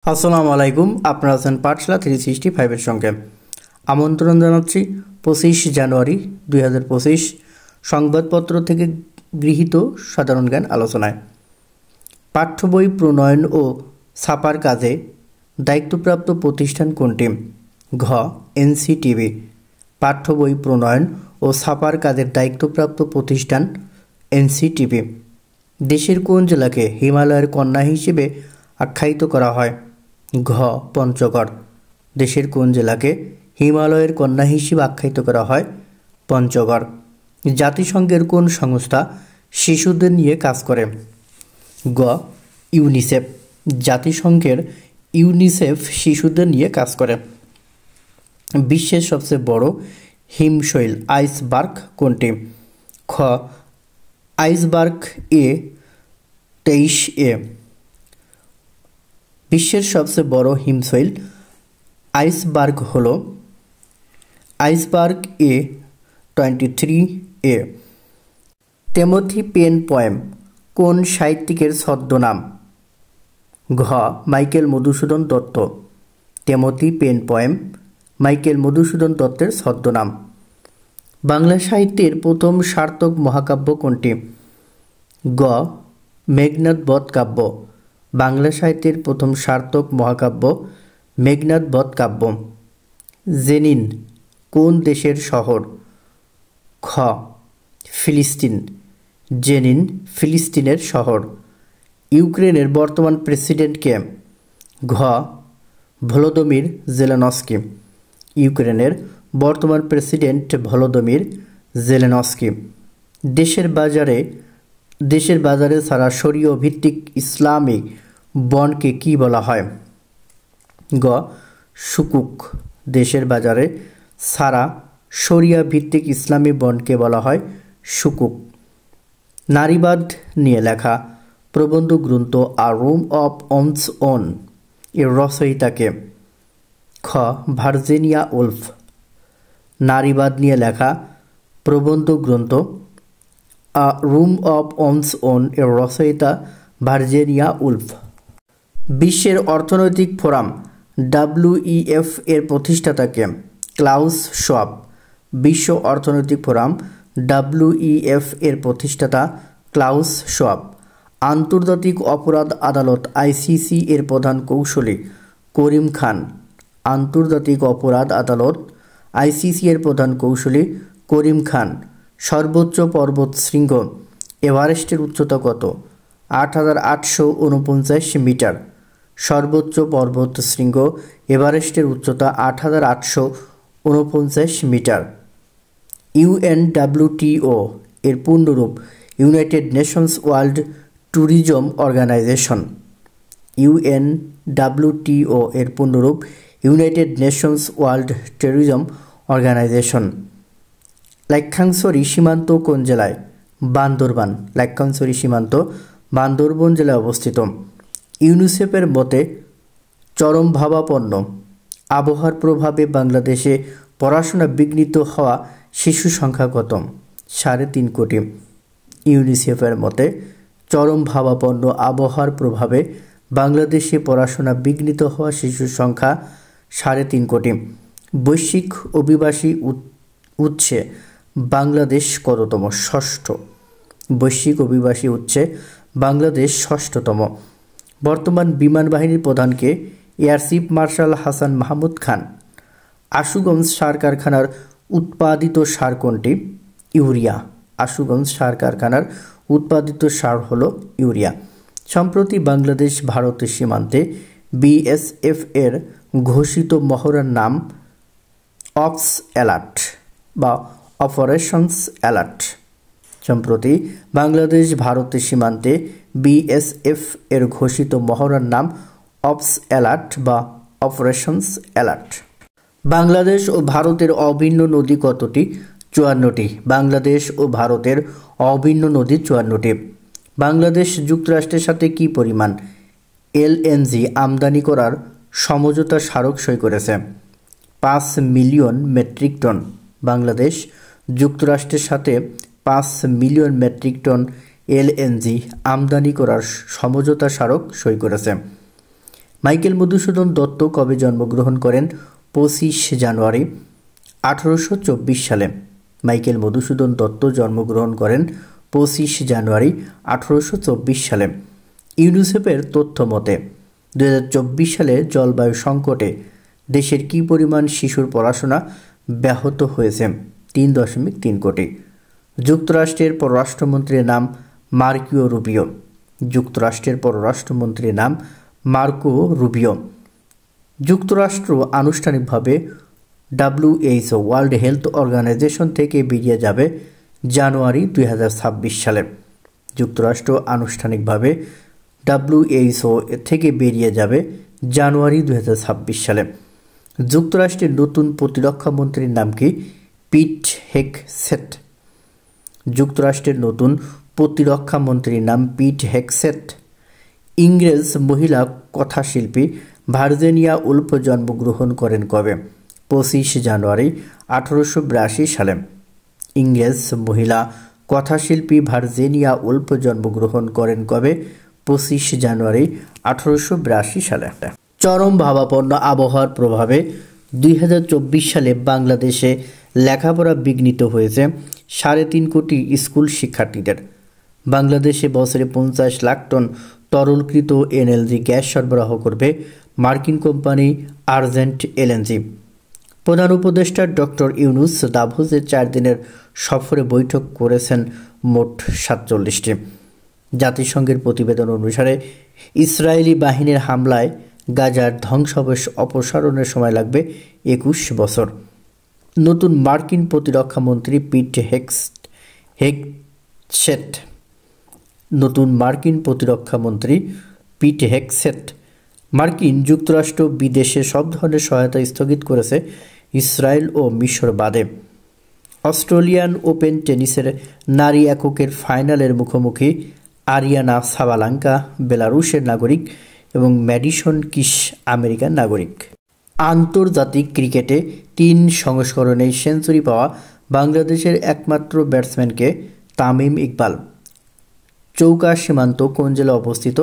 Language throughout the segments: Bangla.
আসসালামু আলাইকুম। আপনারা আছেন পাঠশালা 365 এর সঙ্গে। আমন্ত্রণ জানাচ্ছি 25 জানুয়ারি 2025 সংবাদপত্র থেকে গৃহীত সাধারণ জ্ঞান আলোচনায়। পাঠ্য বই প্রণয়ন ও ছাপার কাজে দায়িত্বপ্রাপ্ত প্রতিষ্ঠান কোনটি? ঘ. এনসিটিবি। পাঠ্য বই প্রণয়ন ও ছাপার কাজের দায়িত্বপ্রাপ্ত প্রতিষ্ঠান এনসিটিবি। দেশের কোন জেলাকে হিমালয়ের কন্যা হিসেবে আখ্যায়িত করা হয়? ঘ. পঞ্চগড়। দেশের কোন জেলাকে হিমালয়ের কন্যা হিসেবে আখ্যায়িত করা হয়? পঞ্চগড়। জাতিসংঘের কোন সংস্থা শিশুদের নিয়ে কাজ করে? গ. ইউনিসেফ। জাতিসংঘের ইউনিসেফ শিশুদের নিয়ে কাজ করে। বিশ্বের সবচেয়ে বড় হিমশৈল আইসবার্গ কোনটি? খ. Iceberg A 23A। বিশ্বের সবচেয়ে বড় হিমশৈল আইসবার্গ হল iceberg A 23A। Timothy Penpoem কোন সাহিত্যিকের ছদ্মনাম? ঘ. Michael Madhusudan Dutt. Timothy Penpoem Michael Madhusudan দত্তের ছদ্মনাম। বাংলা সাহিত্যের প্রথম সার্থক মহাকাব্য কোনটি? গ. মেঘনাদ বধ কাব্য। বাংলা সাহিত্যের প্রথম সার্থক মহাকাব্য মেঘনাদ বধ কাব্য। জেনিন কোন দেশের শহর? খ. ফিলিস্তিন। জেনিন ফিলিস্তিনের শহর। ইউক্রেনের বর্তমান প্রেসিডেন্ট কে? ঘ. Volodymyr Zelensky. ইউক্রেনের বর্তমান প্রেসিডেন্ট ভলোদমির জেলেনস্কি। দেশের বাজারে ছাড়া শরীয় ভিত্তিক ইসলামী বন্ডকে কি বলা হয়? গ. সুকুক। দেশের বাজারে ছাড়া শরিয়া ভিত্তিক ইসলামী বন্ডকে বলা হয় সুকুক। নারীবাদ নিয়ে লেখা প্রবন্ধ গ্রন্থ আ রুম অফ ওনস ওন এর রচয়িতাকে? খ. Virginia Wolf. নারীবাদ নিয়ে লেখা প্রবন্ধ গ্রন্থ আ রুম অফ ওনস ওন এর রচয়িতা ভার্জিনিয়া উলফ। বিশ্বের অর্থনৈতিক ফোরাম WEF এর প্রতিষ্ঠাতাকে? ক্লাউস শোয়াব। বিশ্ব অর্থনৈতিক ফোরাম WEF এর প্রতিষ্ঠাতা ক্লাউস শোয়াব। আন্তর্জাতিক অপরাধ আদালত ICC এর প্রধান কৌঁসুলি করিম খান। আন্তর্জাতিক অপরাধ আদালত ICC এর প্রধান কৌঁসুলি করিম খান। সর্বোচ্চ পর্বত শৃঙ্গ এভারেস্টের উচ্চতা কত? 8849 মিটার। সর্বোচ্চ পর্বত শৃঙ্গ এভারেস্টের উচ্চতা 8849 মিটার। UNWTO এর পূর্ণরূপ United Nations World Tourism Organisation. UNWTO এর পূর্ণরূপ United Nations World Tourism Organisation. লাক্ষাংশরী সীমান্ত কোন জেলায়? বান্দরবান। লাক্ষাংশরী সীমান্ত বান্দরবান জেলায় অবস্থিত। ইউনিসেফের মতে চরমভাবাপন্ন আবহাওয়ার প্রভাবে বাংলাদেশে পড়াশোনা বিঘ্নিত হওয়া শিশু সংখ্যা কত? 3.5 কোটি। ইউনিসেফের মতে চরমভাবাপন্ন আবহাওয়ার প্রভাবে বাংলাদেশে পড়াশোনা বিঘ্নিত হওয়া শিশুর সংখ্যা 3.5 কোটি। বৈশ্বিক অভিবাসী উৎসে বাংলাদেশ কততম? ষষ্ঠ। বৈশ্বিক অভিবাসী উৎসে বাংলাদেশ ষষ্ঠতম। বর্তমান বিমান বাহিনীর প্রধানকে? Air chief marshal Hasan Mahmud Khan. Ashuganj সার কারখানার উৎপাদিত সার কোনটি? ইউরিয়া। আশুগঞ্জ সার কারখানার উৎপাদিত সার হল ইউরিয়া। সম্প্রতি বাংলাদেশ ভারতের সীমান্তে BSF এর ঘোষিত মহড়ার নাম অপস অ্যালার্ট বা অপারেশনস অ্যালার্ট। সম্প্রতি বাংলাদেশ ভারতের সীমান্তে BSF এর ঘোষিত মহড়ার নাম অপস অ্যালার্ট বা অপারেশনস অ্যালার্ট। বাংলাদেশ ও ভারতের অভিন্ন নদী কতটি? 54টি। বাংলাদেশ ও ভারতের অভিন্ন নদী 54টি। বাংলাদেশ যুক্তরাষ্ট্রের সাথে কি পরিমাণ LNG আমদানি করার সমঝোতা স্মারক সই করেছে? 5 মিলিয়ন মেট্রিক টন। বাংলাদেশ যুক্তরাষ্ট্রের সাথে 5 মিলিয়ন মেট্রিক টন LNG আমদানি করার সমঝোতা স্মারক সই করেছে। মাইকেল মধুসূদন দত্ত কবে জন্মগ্রহণ করেন? 25 জানুয়ারি 1824 সালে। মাইকেল মধুসূদন দত্ত জন্মগ্রহণ করেন 25 জানুয়ারি 1824 সালে। ইউনিসেফের তথ্য মতে 2024 সালে জলবায়ু সংকটে দেশের কী পরিমাণ শিশুর পড়াশোনা ব্যাহত হয়েছে? 3.3 কোটি। যুক্তরাষ্ট্রের পররাষ্ট্রমন্ত্রীর নাম মার্কো রুবিও। যুক্তরাষ্ট্রের পররাষ্ট্রমন্ত্রীর নাম মার্কো রুবিও। যুক্তরাষ্ট্র আনুষ্ঠানিকভাবে WHO ওয়ার্ল্ড হেলথ অর্গানাইজেশন থেকে বেরিয়ে যাবে জানুয়ারি 2026 সালে। যুক্তরাষ্ট্র আনুষ্ঠানিকভাবে WHO থেকে বেরিয়ে যাবে জানুয়ারি 2026 সালে। যুক্তরাষ্ট্রের নতুন প্রতিরক্ষা মন্ত্রীর নাম কি? পিট হেগসেট। যুক্তরাষ্ট্রের নতুন প্রতিরক্ষা মন্ত্রীর নাম পিট হেগসেট। ইংরেজ মহিলা কথাশিল্পী ভার্জিনিয়া উলফ জন্মগ্রহণ করেন কবে? 25 জানুয়ারি 1882 সালে। ইংরেজ মহিলা কথাশিল্পী ভার্জিনিয়া উলফ জন্মগ্রহণ করেন কবে? 25 জানুয়ারি 1882 সালে। চরম ভাবাপন্ন আবহাওয়ার প্রভাবে 2024 সালে বাংলাদেশে লেখাপড়া বিঘ্নিত হয়েছে 3.5 কোটি স্কুল শিক্ষার্থীদের। বাংলাদেশে বছরে 50 লাখ টন তরলকৃত এনএলজি গ্যাস সরবরাহ করবে মার্কিন কোম্পানি আর্জেন্ট এলএনজি। প্রধান উপদেষ্টা ডক্টর ইউনূস দাভোসে 4 দিনের সফরে বৈঠক করেছেন মোট 47টি। জাতিসংঘের প্রতিবেদন অনুসারে ইসরায়েলি বাহিনীর হামলায় গাজার ধ্বংসাবশেষ অপসারণের সময় লাগবে 21 বছর। নতুন মার্কিন প্রতিরক্ষা মন্ত্রী পিট হেগসেট। নতুন মার্কিন প্রতিরক্ষা মন্ত্রী পিট হেগসেট মার্কিন যুক্তরাষ্ট্র বিদেশে সব ধরনের সহায়তা স্থগিত করেছে ইসরায়েল ও মিশর বাদে। অস্ট্রেলিয়ান ওপেন টেনিসের নারী এককের ফাইনালের মুখোমুখি আরিয়ানা সাবালেঙ্কা বেলারুশের নাগরিক এবং ম্যাডিসন কিস আমেরিকার নাগরিক। আন্তর্জাতিক ক্রিকেটে 3 সংস্করণেই সেঞ্চুরি পাওয়া বাংলাদেশের একমাত্র ব্যাটসম্যানকে তামিম ইকবাল। চৌকা সীমান্ত কোন জেলা অবস্থিত?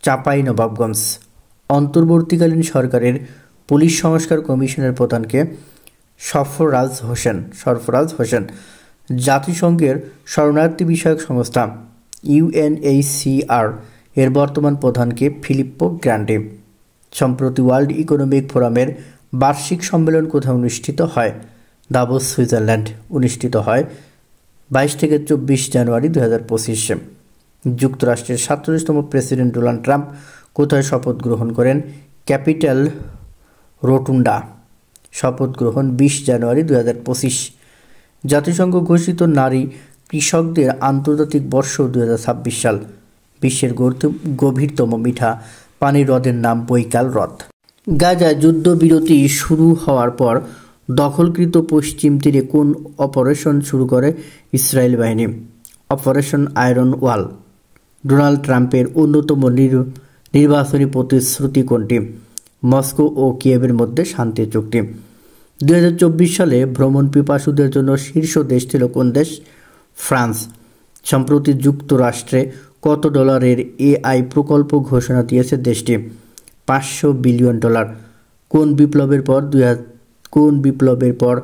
চাঁপাইনবাবগঞ্জ। অন্তর্বর্তীকালীন সরকারের পুলিশ সংস্কার কমিশনের প্রধানকে? সরফরাজ হোসেন। জাতিসংঘের শরণার্থী বিষয়ক সংস্থা UNHCR এর বর্তমান প্রধানকে? ফিলিপ্পো গ্রান্ডি। সম্প্রতি ওয়ার্ল্ড ইকোনমিক ফোরামের বার্ষিক সম্মেলন কোথায় অনুষ্ঠিত হয়? Davos, Switzerland. অনুষ্ঠিত হয় 22 থেকে 24 জানুয়ারি 2025। যুক্তরাষ্ট্রের 47তম প্রেসিডেন্ট ডোনাল্ড ট্রাম্প কোথায় শপথ গ্রহণ করেন? Capital rotunda. শপথ গ্রহণ 20 জানুয়ারি 2025। জাতিসংঘ ঘোষিত নারী কৃষকদের আন্তর্জাতিক বর্ষ 2026 সাল। বিশ্বের গভীরতম মিঠা পানির হ্রদের নাম বৈকাল হ্রদ। গাজায় যুদ্ধবিরতি শুরু হওয়ার পর দখলকৃত পশ্চিম তীরে কোন অপারেশন শুরু করে ইসরায়েল বাহিনী? অপারেশন আয়রন ওয়াল। ডোনাল্ড ট্রাম্পের অন্যতম নির্বাচনী প্রতিশ্রুতি কোনটি? মস্কো ও কিয়েভের মধ্যে শান্তি চুক্তি। 2024 সালে ভ্রমণ পিপাসুদের জন্য শীর্ষ দেশ ছিল কোন দেশ? ফ্রান্স। সম্প্রতি যুক্তরাষ্ট্রে কত ডলারের AI প্রকল্প ঘোষণা দিয়েছে দেশটি? $500 বিলিয়ন। কোন বিপ্লবের পর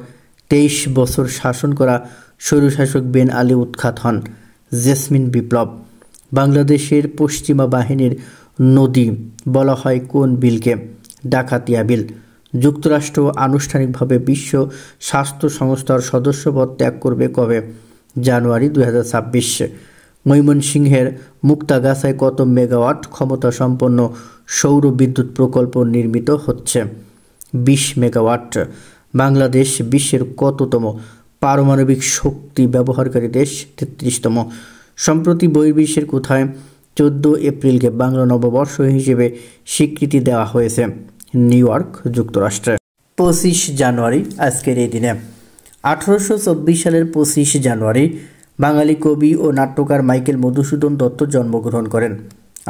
23 বছর শাসন করা স্বৈরশাসক বেন আলী উৎখাত হন? জেসমিন বিপ্লব। বাংলাদেশের পশ্চিমা বাহিনীর নদী বলা হয় কোন বিলকে? ডাকাতিয়া বিল। যুক্তরাষ্ট্র আনুষ্ঠানিকভাবে বিশ্ব স্বাস্থ্য সংস্থার সদস্যপদ ত্যাগ করবে কবে? জানুয়ারি 2026। ময়মনসিংহের মুক্তাগাছায় কত মেগাওয়াট ক্ষমতা সম্পন্ন সৌর বিদ্যুৎ প্রকল্প নির্মিত হচ্ছে? 20 মেগাওয়াট। বাংলাদেশ বিশ্বের কততম পারমাণবিক শক্তি ব্যবহারকারী দেশ? 33তম। সম্প্রতি বহির্বিশ্বের কোথায় 14 এপ্রিলকে বাংলা নববর্ষ হিসেবে স্বীকৃতি দেওয়া হয়েছে? নিউ ইয়র্ক, যুক্তরাষ্ট্রে। 25 জানুয়ারি আজকের এই দিনে 1824 সালের 25 জানুয়ারি বাঙালি কবি ও নাট্যকার মাইকেল মধুসূদন দত্ত জন্মগ্রহণ করেন।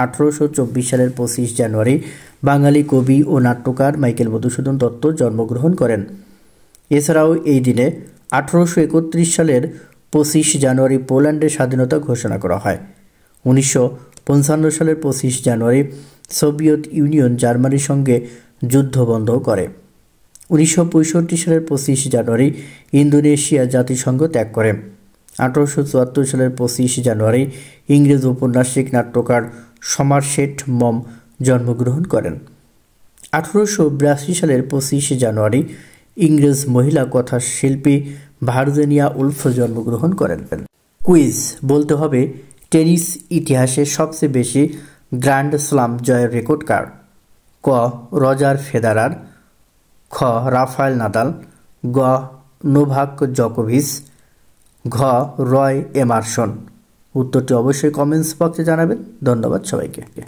1824 সালের 25 জানুয়ারি বাঙালি কবি ও নাট্যকার মাইকেল মধুসূদন দত্ত জন্মগ্রহণ করেন। এছাড়াও এই দিনে 1831 সালের 25 জানুয়ারি পোল্যান্ডের স্বাধীনতা ঘোষণা করা হয়। 1955 সালের 25 জানুয়ারি সোভিয়েত ইউনিয়ন জার্মানির সঙ্গে যুদ্ধ বন্ধ করে। 1965 সালের 25 জানুয়ারি ইন্দোনেশিয়া জাতিসংঘ ত্যাগ করে। 1874 সালের 25 জানুয়ারি ইংরেজ ঔপন্যাসিক নাট্যকার সমারসেট মম জন্মগ্রহণ করেন। 1882 সালের 25 জানুয়ারি ইংরেজ মহিলা কথা শিল্পী ভার্জিনিয়া উলফ জন্মগ্রহণ করেন। কুইজ বলতে হবে, টেনিস ইতিহাসে সবচেয়ে বেশি গ্র্যান্ড স্লাম জয়ের রেকর্ড কার? ক. রজার ফেদারার, খ. রাফায়েল নাদাল, গ. নোভাক জকোভিচ, ঘ. রয় এমারসন। উত্তরটি অবশ্যই কমেন্টস বক্সে জানাবেন। ধন্যবাদ সবাইকে।